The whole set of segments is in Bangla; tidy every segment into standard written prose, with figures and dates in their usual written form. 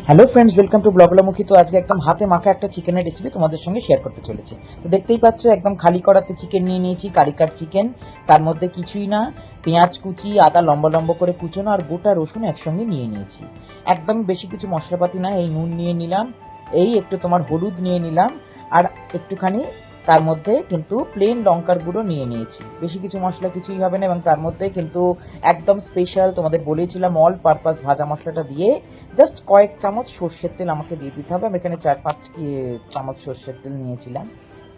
Hello friends, welcome to Bloglamukhi. তো আজকে একদম হাতে মাখা একটা চিকেনের রেসিপি তোমাদের সঙ্গে শেয়ার করতে চলেছি। তো দেখতেই পাচ্ছ একদম খালি কড়াতে চিকেন নিয়ে নিয়েছি, কারিকাট চিকেন। তার মধ্যে কিছুই না, পেঁয়াজ কুচি, আদা লম্বা লম্বা করে কুচোনো আর গোটা রসুন একসঙ্গে নিয়ে নিয়েছি। একদম বেশি কিছু মশলাপাতি না, এই নুন নিয়ে নিলাম, এই একটু তোমার হলুদ নিয়ে নিলাম, আর একটুখানি তার মধ্যে কিন্তু প্লেন লঙ্কার গুঁড়ো নিয়ে নিয়েছি। বেশি কিছু মশলা কিছুই হবে না। এবং তার মধ্যে কিন্তু একদম স্পেশাল তোমাদের বলেছিলাম অল পারপাস ভাজা মশলাটা দিয়ে জাস্ট কয়েক চামচ সর্ষের তেল আমাকে দিয়ে দিতে হবে। আমি এখানে 4-5 চামচ সর্ষের তেল নিয়েছিলাম।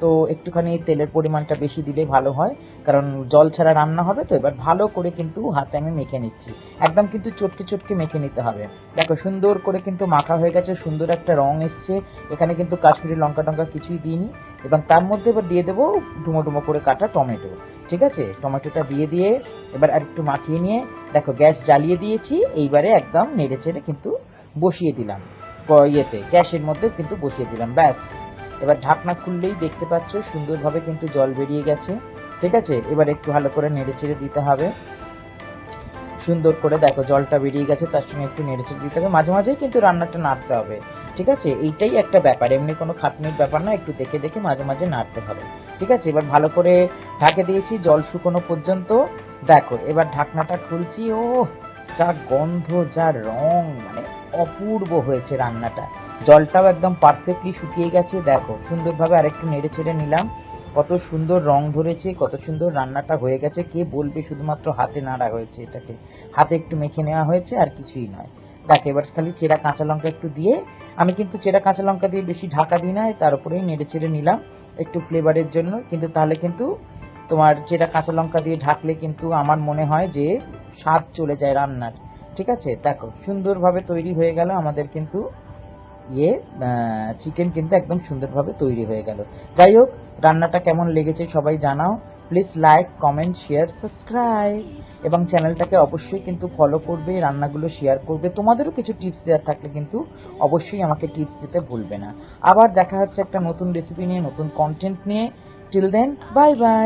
তো একটুখানি তেলের পরিমাণটা বেশি দিলে ভালো হয়, কারণ জল ছাড়া রান্না হবে। তো এবার ভালো করে কিন্তু হাতে আমি মেখে নিচ্ছি, একদম কিন্তু চটকে চটকে মেখে নিতে হবে। দেখো সুন্দর করে কিন্তু মাখা হয়ে গেছে, সুন্দর একটা রং এসছে। এখানে কিন্তু কাশ্মীরি লঙ্কা টঙ্কা কিছুই দিইনি। এবং তার মধ্যে এবার দিয়ে দেবো ডুমো ডুমো করে কাটা টমেটো। ঠিক আছে, টমেটোটা দিয়ে এবার আর একটু মাখিয়ে নিয়ে দেখো গ্যাস জ্বালিয়ে দিয়েছি। এইবারে একদম নেড়ে চেড়ে কিন্তু বসিয়ে দিলাম, গ্যাসের মধ্যে কিন্তু বসিয়ে দিলাম। ব্যাস, এবার ঢাকনা খুললেই দেখতে পাচ্ছ সুন্দরভাবে কিন্তু জল বেরিয়ে গেছে। ঠিক আছে, এবার একটু ভালো করে নেড়ে চেড়ে দিতে হবে। সুন্দর করে দেখো জলটা বেরিয়ে গেছে, তার সঙ্গে একটু নেড়ে চেড়ে দিতে হবে, মাঝে মাঝেই কিন্তু রান্নাটা নাড়তে হবে। ঠিক আছে, এইটাই একটা ব্যাপার, এমনি কোনো খাটনির ব্যাপার না, একটু দেখে দেখে মাঝে মাঝে নাড়তে হবে। ঠিক আছে, এবার ভালো করে ঢাকে দিয়েছি জল শুকনো পর্যন্ত। দেখো এবার ঢাকনাটা খুলছি, ও যা গন্ধ, যা রং, মানে অপূর্ব হয়েছে রান্নাটা। জলটাও একদম পারফেক্টলি শুকিয়ে গেছে। দেখো সুন্দরভাবে আরেকটু নেড়ে চেড়ে নিলাম, কত সুন্দর রং ধরেছে, কত সুন্দর রান্নাটা হয়ে গেছে। কে বলবে শুধুমাত্র হাতে নাড়া হয়েছে, এটাকে হাতে একটু মেখে নেওয়া হয়েছে, আর কিছুই নয়। দেখ এবার খালি চেরা কাঁচা লঙ্কা একটু দিয়ে, আমি কিন্তু চেরা কাঁচা লঙ্কা দিয়ে বেশি ঢাকা দিই না, তার উপরেই নেড়ে চেড়ে নিলাম একটু ফ্লেভারের জন্য। কিন্তু তাহলে কিন্তু তোমার চেরা কাঁচা লঙ্কা দিয়ে ঢাকলে কিন্তু আমার মনে হয় যে স্বাদ চলে যায় রান্নার। ঠিক আছে, দেখো সুন্দরভাবে তৈরি হয়ে গেল আমাদের কিন্তু চিকেন কিন্তু একদম সুন্দরভাবে তৈরি হয়ে গেল। যাই হোক, রান্নাটা কেমন লেগেছে সবাই জানাও। Please like, comment, share, subscribe, এবং চ্যানেলটাকে অবশ্যই কিন্তু ফলো করবে, রান্নাগুলো শেয়ার করবে। তোমাদেরও কিছু টিপস দেওয়ার থাকলে কিন্তু অবশ্যই আমাকে টিপস দিতে ভুলবে না। আবার দেখা হচ্ছে একটা নতুন রেসিপি নিয়ে, নতুন কন্টেন্ট নিয়ে। Till then, bye by.